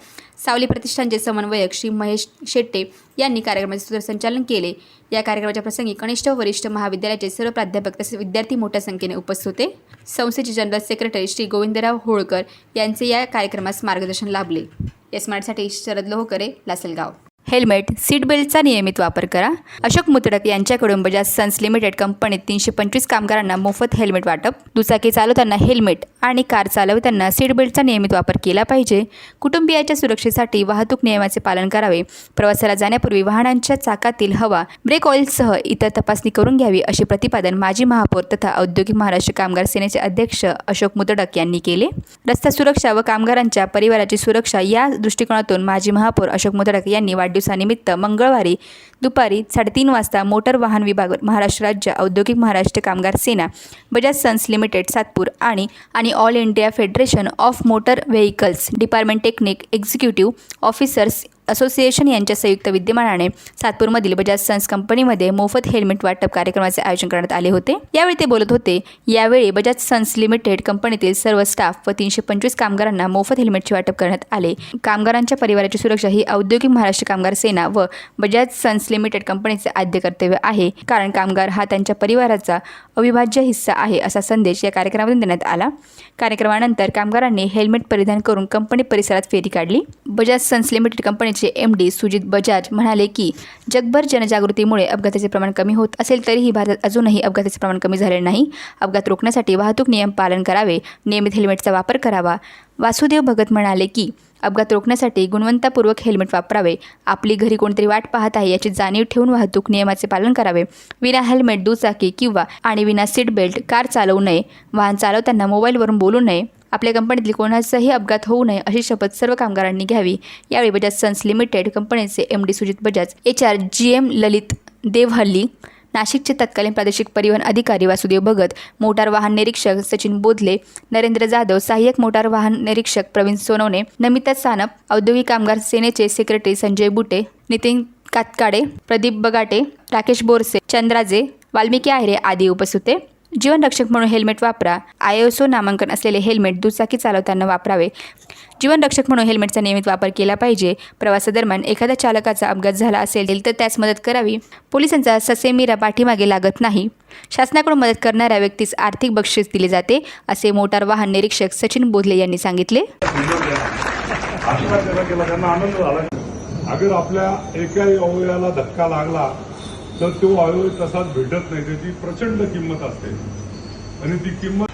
S3: सावली प्रतिष्ठानचे समन्वयक श्री महेश शेट्टे यांनी कार्यक्रमाचे सूत्रसंचालन केले. या कार्यक्रमाच्या प्रसंगी कनिष्ठ व वरिष्ठ महाविद्यालयाचे सर्व प्राध्यापक तसेच विद्यार्थी मोठ्या संख्येने उपस्थित होते. संस्थेचे जनरल सेक्रेटरी श्री गोविंदराव होळकर यांचे या कार्यक्रमास मार्गदर्शन लाभले. एस मराठीसाठी शरद लोहकरे, लासलगाव. हेल्मेट, सीट बेल्टचा नियमित वापर करा. अशोक मुतडक यांच्याकडून बजाज सन्स लिमिटेड कंपनीत 325 कामगारांना मोफत हेल्मेट वाटप. दुचाकी चालवताना हेल्मेट आणि कार चालवताना सीट बेल्टचा नियमित वापर केला पाहिजे. कुटुंबियाच्या सुरक्षेसाठी वाहतूक नियमाचे पालन करावे. प्रवासाला जाण्यापूर्वी वाहनांच्या चाकातील हवा, ब्रेक ऑइलसह इतर तपासणी करून घ्यावी, असे प्रतिपादन माजी महापौर तथा औद्योगिक महाराष्ट्र कामगार सेनेचे अध्यक्ष अशोक मुतडक यांनी केले. रस्ता सुरक्षा व कामगारांच्या परिवाराची सुरक्षा या दृष्टिकोनातून माजी महापौर अशोक मुतडक यांनी वाढदिवसानिमित्त मंगळवारी दुपारी 3:30 वाजता मोटर वाहन विभाग, महाराष्ट्र राज्य औद्योगिक महाराष्ट्र कामगार सेना, बजाज सन्स लिमिटेड सातपूर आणि all India federation of motor vehicles department technique executive officers association यांच्या संयुक्त विद्यमानाने सातपूरमधील बजाज सन्स कंपनीमध्ये मोफत हेल्मेट वाटप कार्यक्रमाचे आयोजन करण्यात आले होते. यावेळी ते बोलत होते. यावेळी बजाज सन्स लिमिटेड कंपनीतील सर्व स्टाफ व 325 कामगारांना मोफत हेल्मेटचे वाटप करण्यात आले. कामगारांच्या परिवाराची सुरक्षा ही औद्योगिक महाराष्ट्र कामगार सेना व बजाज सन्स लिमिटेड कंपनीचे आद्य कर्तव्य आहे, कारण कामगार हा त्यांच्या परिवाराचा अविभाज्य हिस्सा आहे, असा संदेश या कार्यक्रमातून देण्यात आला. कार्यक्रमानंतर कामगारांनी हेल्मेट परिधान करून कंपनी परिसरात फेरी काढली. बजाज सन्स लिमिटेड कंपनीचे MD सुजित बजाज म्हणाले की जगभर जनजागृतीमुळे अपघाताचे प्रमाण कमी होत असेल तरीही भारतात अजूनही अपघाताचे प्रमाण कमी झाले नाही. अपघात रोखण्यासाठी वाहतूक नियम पालन करावे, नियमित हेल्मेटचा वापर करावा. वासुदेव भगत म्हणाले की अपघात रोखण्यासाठी गुणवत्तापूर्वक हेल्मेट वापरावे. आपली घरी कोणतरी वाट पाहत आहे याची जाणीव ठेवून वाहतूक नियमाचे पालन करावे. विना हेल्मेट दुचाकी आणि विना सीट बेल्ट कार चालवू नये. वाहन चालवताना मोबाईलवरून बोलू नये. आपल्या कंपनीतील कोणाचाही अपघात होऊ नये अशी शपथ सर्व कामगारांनी घ्यावी. यावेळी बजाज सन्स लिमिटेड कंपनीचे MD Sujit Bajaj, HR GM ललित देवहल्ली, नाशिकचे तत्कालीन प्रादेशिक परिवहन अधिकारी वासुदेव भगत, मोटार वाहन निरीक्षक सचिन बोधले, नरेंद्र जाधव, सहाय्यक मोटार वाहन निरीक्षक प्रवीण सोनवणे, नमिता सानप, औद्योगिक कामगार सेनेचे सेक्रेटरी संजय बुटे, नितीन कातकाडे, प्रदीप बगाटे, राकेश बोरसे, चंद्राजे, वाल्मिकी आहेरे आदी उपस्थित होते. जीवनरक्षक म्हणून हेल्मेट वापरा. ISO नामांकन असलेले हेल्मेट दुचाकी चालवताना वापरावे. जीवनरक्षक म्हणून हेल्मेटचा नियमित वापर केला पाहिजे. प्रवासादरम्यान एखाद्या चालकाचा अपघात झाला असेल तर त्यास मदत करावी. पोलिसांचा ससेमिरा पाठीमागे लागत नाही. शासनाकडून मदत करणाऱ्या व्यक्तीस आर्थिक बक्षीस दिले जाते, असे मोटार वाहन निरीक्षक सचिन बोधले यांनी सांगितले.
S8: अगर आपल्या एकाही अवयवाला धक्का लागला तर तो अवयव तसाच भेटत नाही. त्याची प्रचंड किंमत असते आणि ती किंमत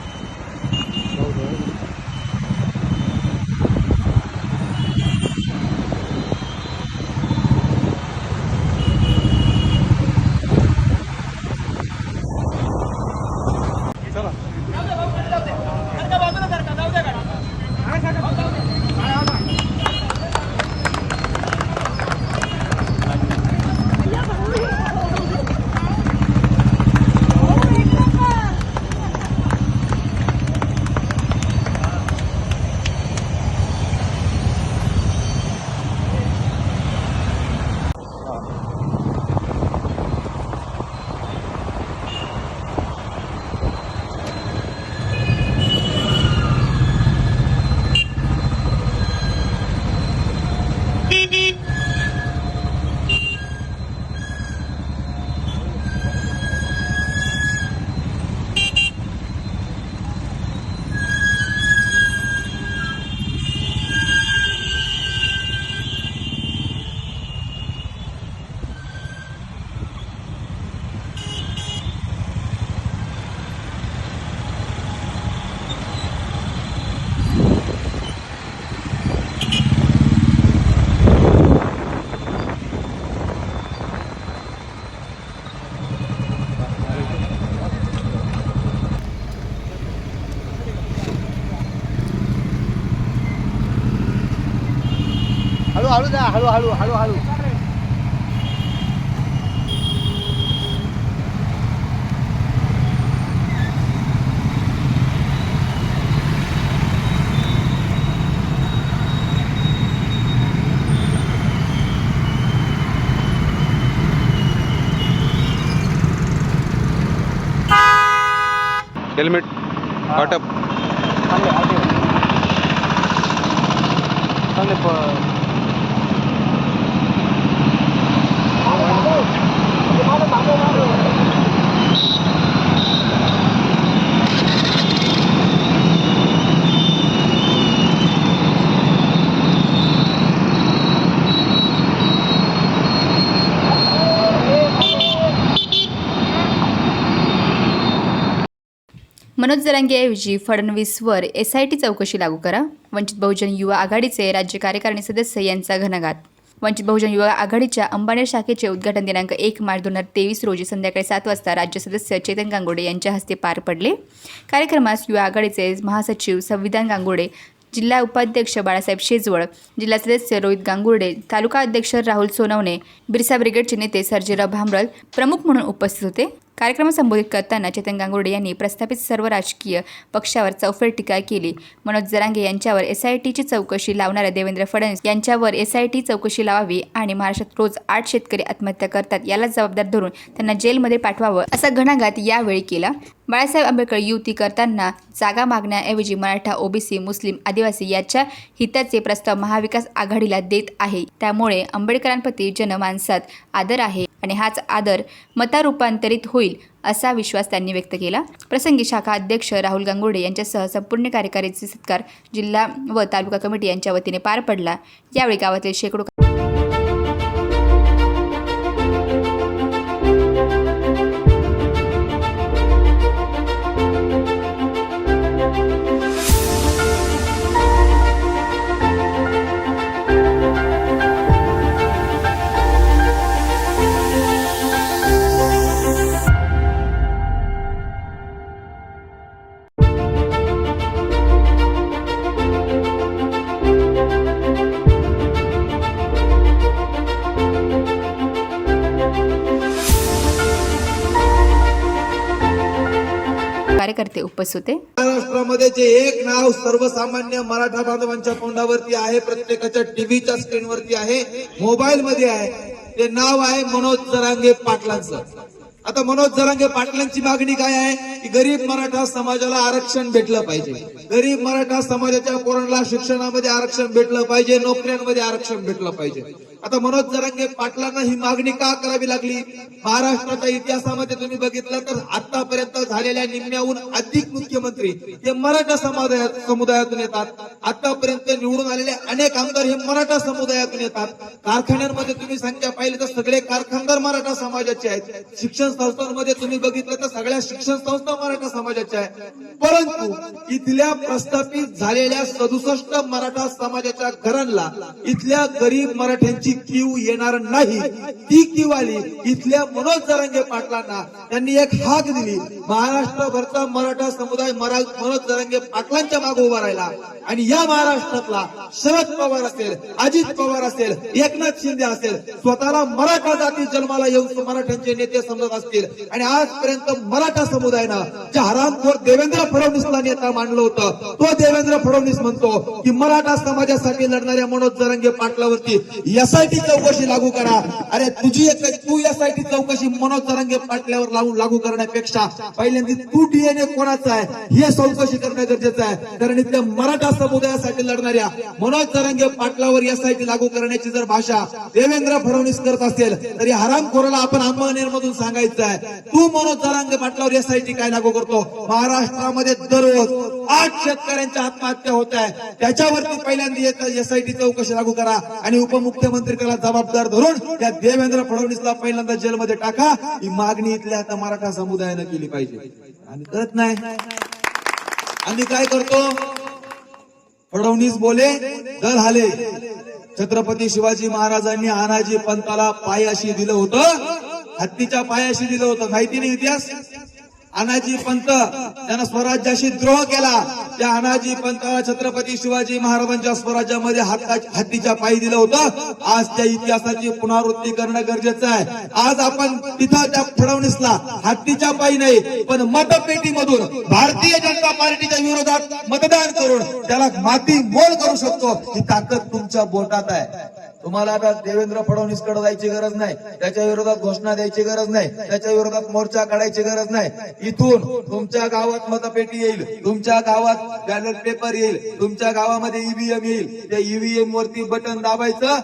S5: हळू जा, हळू.
S9: हेल्मेट वाटप
S3: मनोज जरांगेऐवजी फडणवीसवर SIT चौकशी लागू करा. वंचित बहुजन युवा आघाडीचे राज्य कार्यकारिणी सदस्य यांचा घणाघात. वंचित बहुजन युवा आघाडीच्या अंबानेर शाखेचे उद्घाटन दिनांक 1 मार्च 2023 रोजी संध्याकाळी 7 वाजता राज्य सदस्य चेतन गांगुर्डे यांच्या हस्ते पार पडले. कार्यक्रमास युवा आघाडीचे महासचिव संविधान गांगुर्डे, जिल्हा उपाध्यक्ष बाळासाहेब शेजवळ, जिल्हा सदस्य रोहित गांगुर्डे, तालुका अध्यक्ष राहुल सोनवणे, बिरसा ब्रिगेडचे नेते सर्जेराव भामरल प्रमुख म्हणून उपस्थित होते. कार्यक्रम संबोधित करताना चेतन गांगुर्डे यांनी प्रस्थापित सर्व राजकीय पक्षावर चौफेर टीका केली. मनोज जरांगे यांच्यावर SITची चौकशी लावणाऱ्या देवेंद्र फडणवीस यांच्यावर SIT चौकशी लावावी आणि महाराष्ट्रात रोज 8 शेतकरी आत्महत्या करतात याला जबाबदार धरून त्यांना जेलमध्ये पाठवावं असा घणाघात यावेळी केला. बाळासाहेब आंबेडकर युती करताना जागा मागण्याऐवजी मराठा, OBC, मुस्लिम, आदिवासी याच्या हिताचे प्रस्ताव महाविकास आघाडीला देत आहे. त्यामुळे आंबेडकरांप्रती जनमानसात आदर आहे आणि हाच आदर मतारूपांतरित होईल असा विश्वास त्यांनी व्यक्त केला. प्रसंगी शाखा अध्यक्ष राहुल गांगुर्डे यांच्यासह संपूर्ण कार्यकारिणीचे सत्कार जिल्हा व तालुका कमिटी यांच्या वतीने पार पडला. यावेळी गावातील शेकडो कार्यकर्ते उपस्थित होते.
S9: महाराष्ट्रामध्ये जे एक नाव सर्वसामान्य मराठा बांधवांच्या तोंडावरती आहे, प्रत्येकाच्या टीव्हीच्या स्क्रीनवरती आहे, मोबाईल मध्ये आहे, ते नाव आहे मनोज जरांगे पाटलांचं. आता मनोज जरांगे पाटलांची मागणी काय आहे की गरीब मराठा समाजाला आरक्षण भेटलं पाहिजे, गरीब मराठा समाजाच्या पोरांना शिक्षणामध्ये आरक्षण भेटलं पाहिजे, नोकऱ्यांमध्ये आरक्षण भेटलं पाहिजे. आता मनोज जरांगे पाटलांना ही मागणी का करावी लागली? महाराष्ट्राच्या इतिहासामध्ये तुम्ही बघितलं तर आतापर्यंत झालेल्या निम्म्याहून अधिक मुख्यमंत्री हे मराठा समुदायातून येतात. आतापर्यंत निवडून आलेले अनेक आमदार हे मराठा समुदायातून येतात. कारखान्यांमध्ये तुम्ही संख्या पाहिली तर सगळे कारखानदार मराठा समाजाचे आहेत. शिक्षण संस्थांमध्ये तुम्ही बघितलं तर सगळ्या शिक्षण संस्था मराठा समाजाच्या आहेत. परंतु इथल्या प्रस्थापित झालेल्या 67 मराठा समाजाच्या घरांना इथल्या गरीब मराठ्यांची कीव येणार नाही. ती कीव आली इथल्या मनोज जरांगे पाटलांना. त्यांनी एक हाक दिली, महाराष्ट्रभरचा मराठा समुदाय मनोज जरांगे पाटलांच्या मागे उभा राहिला. आणि या महाराष्ट्रातला शरद पवार असेल, अजित पवार असेल, एकनाथ शिंदे असेल, स्वतःला मराठा जाती जन्माला येऊन मराठ्यांचे नेते समजत असतील. आणि आजपर्यंत मराठा समुदायानं जे हरामखोर देवेंद्र फडणवीसला नेता मानलं होतं, तो देवेंद्र फडणवीस म्हणतो की मराठा समाजासाठी लढणाऱ्या मनोज जरांगे पाटलावरती SIT चौकशी लागू करा. अरे तू SIT चौकशी मनोज जरांगे पाटलावर लागू करण्यापेक्षा पहिल्यांदा तू DNA कोणाचा आहे हे चौकशी करणं गरजेचं आहे. कारण इथल्या मराठा समुदायासाठी लढणाऱ्या मनोज जरांगे पाटलावर SIT लागू करण्याची जर भाषा देवेंद्र फडणवीस करत असेल तर या हरामखोराला आपण अंमळनेरमधून सांगायचं आहे, तू मनोज जरांगे पाटलावर SIT काय लागू करतो? महाराष्ट्रामध्ये दररोज 8 शेतकऱ्यांच्या आत्महत्या होत आहे, त्याच्यावरती पहिल्यांदा SIT चौकशी लागू करा आणि उपमुख्यमंत्री त्याला जबाबदार धरून त्या देवेंद्र फडणवीसला पहिल्यांदा जेलमध्ये टाका. ही मागणी इथल्या आता मराठा समुदायानं केली पाहिजे. आणि करत नाही. आम्ही काय करतो? फडणवीस बोले दल हाले. छत्रपती शिवाजी महाराजांनी आनाजी पंताला पायाशी दिलं होतं, हत्तीच्या पायाशी दिलं होतं. माहिती नाही इतिहास? अनाजी पंत त्यानं स्वराज्याशी द्रोह केला. त्या अनाजी पंताला छत्रपती शिवाजी महाराजांच्या स्वराज्यामध्ये हत्तीच्या पायी दिलं होतं. आज त्या इतिहासाची पुनरावृत्ती करणं गरजेचं आहे. आज आपण तिथं त्या फडणवीसला हत्तीच्या पायी नाही पण मतपेटीमधून भारतीय जनता पार्टीच्या विरोधात मतदान करून त्याला माती मोल करू शकतो. ही ताकद तुमच्या बोटात आहे. तुम्हाला आता देवेंद्र फडणवीस कडे जायची गरज नाही, त्याच्या विरोधात घोषणा द्यायची गरज नाही, त्याच्या विरोधात मोर्चा काढायची गरज नाही. इथून तुमच्या गावात मतपेटी येईल, तुमच्या गावात बॅलेट पेपर येईल, तुमच्या गावामध्ये EVM येईल. त्या EVM वरती बटन दाबायचं.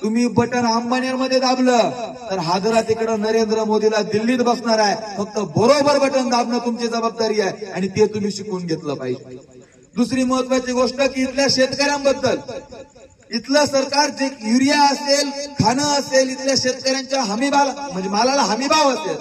S9: तुम्ही बटन अंबानेरमध्ये दाबलं तर हादरा तिकडं नरेंद्र मोदीला दिल्लीत बसणार आहे. फक्त बरोबर बटन दाबणं तुमची जबाबदारी आहे आणि ते तुम्ही शिकून घेतलं पाहिजे. दुसरी महत्वाची गोष्ट की इथल्या शेतकऱ्यांबद्दल इथलं सरकार जे युरिया असेल, खाणं असेल, इथल्या शेतकऱ्यांच्या हमीभाव म्हणजे मालाला हमीभाव असेल,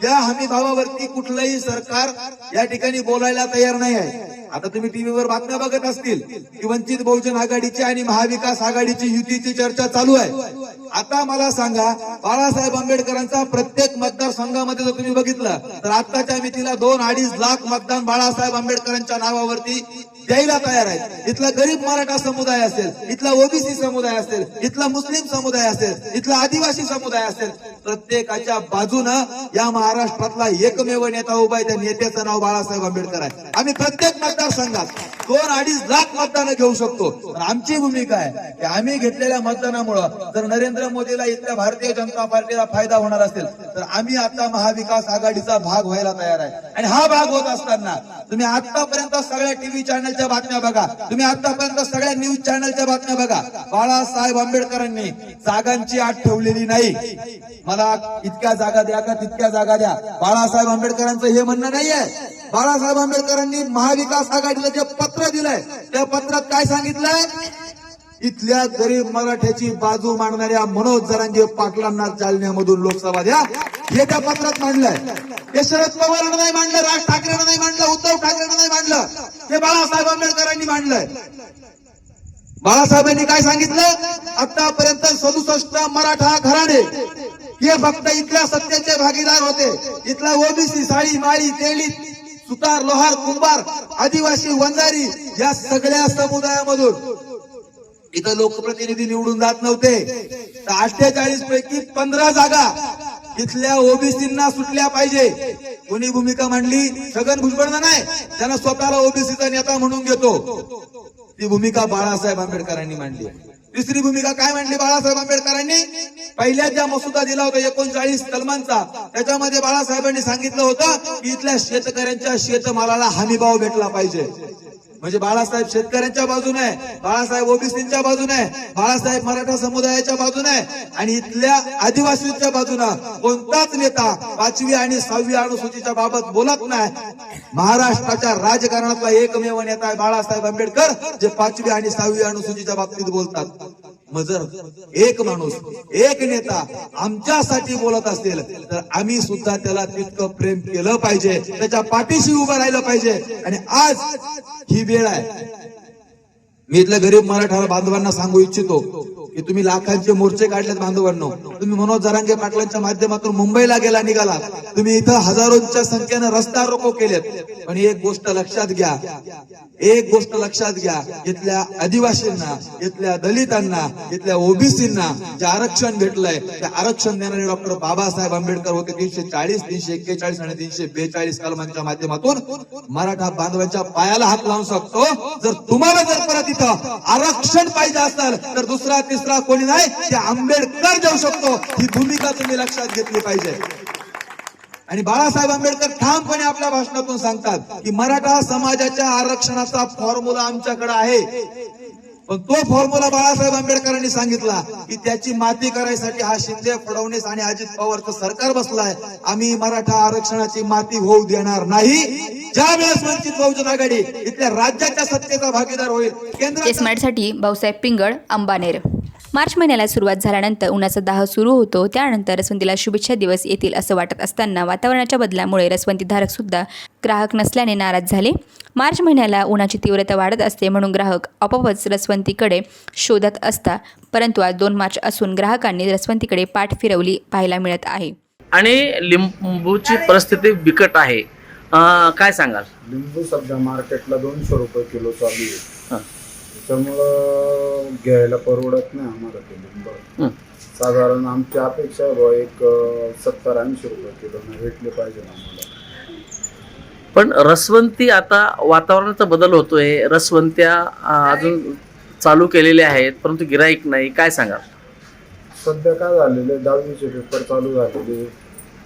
S9: या हमीभावावरती कुठलंही सरकार या ठिकाणी बोलायला तयार नाही आहे. आता तुम्ही टीव्हीवर बातम्या बघत असतील की वंचित बहुजन आघाडीची आणि महाविकास आघाडीची युतीची चर्चा चालू आहे. आता मला सांगा, बाळासाहेब आंबेडकरांचा प्रत्येक मतदारसंघामध्ये जर तुम्ही बघितलं तर आताच्या मितीला 2-2.5 लाख मतदान बाळासाहेब आंबेडकरांच्या नावावरती द्यायला तयार आहेत. इथला गरीब मराठा समुदाय असेल, इथला ओबीसी समुदाय असेल, इथला मुस्लिम समुदाय असेल, इथला आदिवासी समुदाय असेल, प्रत्येकाच्या बाजूनं या महाराष्ट्रातला एकमेव नेता उभा आहे. त्या नेत्याचं नाव बाळासाहेब आंबेडकर आहे. आम्ही प्रत्येक मतदारसंघात 2-2.5 लाख मतदान घेऊ शकतो. पण आमची भूमिका आहे की आम्ही घेतलेल्या मतदानामुळं जर नरेंद्र मोदीला इथल्या भारतीय जनता पार्टीला फायदा होणार असेल तर आम्ही आता महाविकास आघाडीचा भाग व्हायला तयार आहे. आणि हा भाग होत असताना तुम्ही आतापर्यंत सगळ्या टीव्ही चॅनलच्या बातम्या बघा, तुम्ही आतापर्यंत सगळ्या न्यूज चॅनलच्या बातम्या बघा. बाळासाहेब आंबेडकरांनी जागांची अट ठेवलेली नाही. मला इतक्या जागा द्या का तितक्या जागा द्या, बाळासाहेब आंबेडकरांचं हे म्हणणं नाहीये. बाळासाहेब आंबेडकरांनी महाविकास आघाडीला जे पत्र दिलंय त्या पत्रात काय सांगितलंय? इथल्या गरीब मराठ्याची बाजू मांडणाऱ्या मनोज जरांगे पाटलांना जालन्यामधून लोकसभा द्या, हे त्या पत्रात मांडलंय. हे शरद पवारांना नाही मांडलं, राज ठाकरेंना नाही मांडलं, उद्धव ठाकरेंना नाही मांडलं, हे बाळासाहेब आंबेडकरांनी मांडलंय. बाळासाहेबांनी काय सांगितलं? आतापर्यंत 67 मराठा घराणे हे फक्त इथल्या सत्तेचे भागीदार होते. इथला ओबीसी, साळी, माळी, तेली, सुतार, लोहार, कुंभार, आदिवासी, वंजारी या सगळ्या समुदायामधून इथं लोकप्रतिनिधी निवडून जात नव्हते. तर 48 पैकी 15 जागा इथल्या ओबीसींना सुटल्या पाहिजे. कोणी भूमिका मांडली? छगन भुजबळनं नाही, त्यांना स्वतःला ओबीसीचा नेता म्हणून घेतो. ती भूमिका बाळासाहेब आंबेडकरांनी मांडली. तिसरी भूमिका काय मांडली बाळासाहेब आंबेडकरांनी? पहिल्या ज्या मसुदा दिला होता 39 कलमांचा, त्याच्यामध्ये बाळासाहेबांनी सांगितलं होतं की इथल्या शेतकऱ्यांच्या शेतमालाला हमीभाव भेटला पाहिजे. म्हणजे बाळासाहेब शेतकऱ्यांच्या बाजूने आहे, बाळासाहेब ओबीसींच्या बाजूने आहे, बाळासाहेब मराठा समुदायाच्या बाजूने आहे आणि इथल्या आदिवासींच्या बाजूनं कोणताच नेता 5वी आणि 6वी अनुसूचीच्या बाबत बोलत नाही. महाराष्ट्राच्या राजकारणातला एकमेव नेता आहे बाळासाहेब आंबेडकर, जे 5वी आणि 6वी अनुसूचीच्या बाबतीत बोलतात. मग जर एक माणूस, एक नेता आमच्यासाठी बोलत असेल तर आम्ही सुद्धा त्याला तितकं प्रेम केलं पाहिजे, त्याच्या पाठीशी उभं राहिलं पाहिजे. आणि आज ही वेळ आहे. मी इथल्या गरीब मराठा बांधवांना सांगू इच्छितो की तुम्ही लाखांचे मोर्चे काढलेत बांधवांनो. तुम्ही मनोज जरांगे पाटलांच्या माध्यमातून मुंबईला निघाला, तुम्ही इथं हजारोंच्या संख्येनं रस्ता रोको केलेत. पण एक गोष्ट लक्षात घ्या, एक गोष्ट लक्षात घ्या, इथल्या आदिवासींना, इथल्या दलितांना, इथल्या ओबीसींना जे आरक्षण भेटलंय ते आरक्षण देणारे डॉक्टर बाबासाहेब आंबेडकर होते. 340, 341 आणि 342 कलमांच्या माध्यमातून मराठा बांधवांच्या पायाला हात लावून शकतो. जर तुम्हाला जर परत इथं आरक्षण पाहिजे असेल तर दुसरा तिसरा कोणी नाही, ते आंबेडकर देऊ शकतो. ही भूमिका तुम्ही लक्षात घेतली पाहिजे. आणि बाळासाहेब आंबेडकर ठामपणे आपल्या भाषणातून सांगतात की मराठा समाजाच्या आरक्षणाचा फॉर्म्युला आमच्याकडे आहे. पण तो फॉर्म्युला बाळासाहेब आंबेडकरांनी सांगितला की त्याची माती करायसाठी हा शिंदे, फडणवीस आणि अजित पवारचं सरकार बसलाय. आम्ही मराठा आरक्षणाची माती होऊ देणार नाही. ज्या वेळेस वंचित बहुजन आघाडी इथल्या राज्याच्या सत्तेचा भागीदार होईल, केंद्रात
S3: स्मार्टसाठी भाऊसाहेब पिंगळ, अंबानेर. मार्च महिन्याला सुरुवात झाल्यानंतर उन्हाचा दाह सुरू होतो. त्यानंतर रसवंतीला शुभेच्छा दिवस येतील असं वाटत असताना वातावरणाच्या बदलामुळे रसवंती धारकसुद्धा ग्राहक नसल्याने नाराज झाले. मार्च महिन्याला उन्हाची तीव्रता वाढत असते म्हणून ग्राहक आपोआपच रसवंतीकडे शोधत असता. परंतु आज 2 मार्च असून ग्राहकांनी रसवंतीकडे पाठ फिरवली पाहायला मिळत आहे.
S10: आणि लिंबूची परिस्थिती बिकट आहे, काय सांगाल?
S11: लिंबू सध्या मार्केटला 200 रुपये किलो चालू आहे. त्याच्यामुळं घ्यायला परवडत नाही आम्हाला ते लिंबू. साधारण आमची अपेक्षा आहे एक 70-80 रुपये किलो भेटले पाहिजे आम्हाला.
S10: पण रसवंती आता वातावरणाचा बदल होतोय, रसवंत्या अजून चालू केलेल्या आहेत परंतु गिराईक नाही, काय सांगाल?
S11: सध्या काय झालेलं आहे, 10वीचे पेपर चालू झालेले,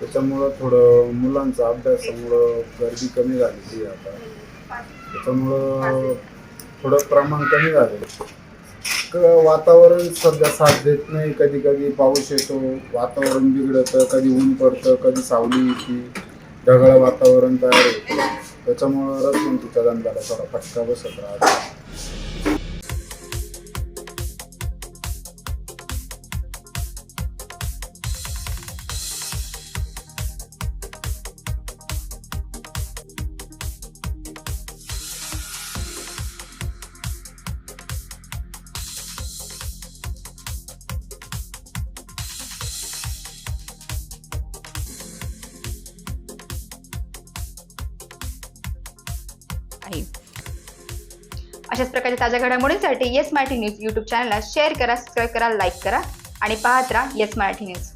S11: त्याच्यामुळं थोडं मुलांचा अभ्यासामुळं गर्दी कमी झालेली आता. त्याच्यामुळं थोडं प्रमाण कमी झालं. वातावरण सध्या साथ देत नाही. कधी कधी पाऊस येतो, वातावरण बिघडतं, कधी ऊन पडतं, कधी सावली येते, ढगाळ वातावरण तयार होतं. त्याच्यामुळं रसवंतीच्या धंद्याला थोडा फटका बसत राहतो.
S3: आहे.
S1: अशाच प्रकारच्या ताज्या घडामोडींसाठी येस मराठी न्यूज यूट्यूब चॅनलला शेअर करा, सबस्क्राईब करा, लाईक करा आणि पाहत राहा येस मराठी न्यूज.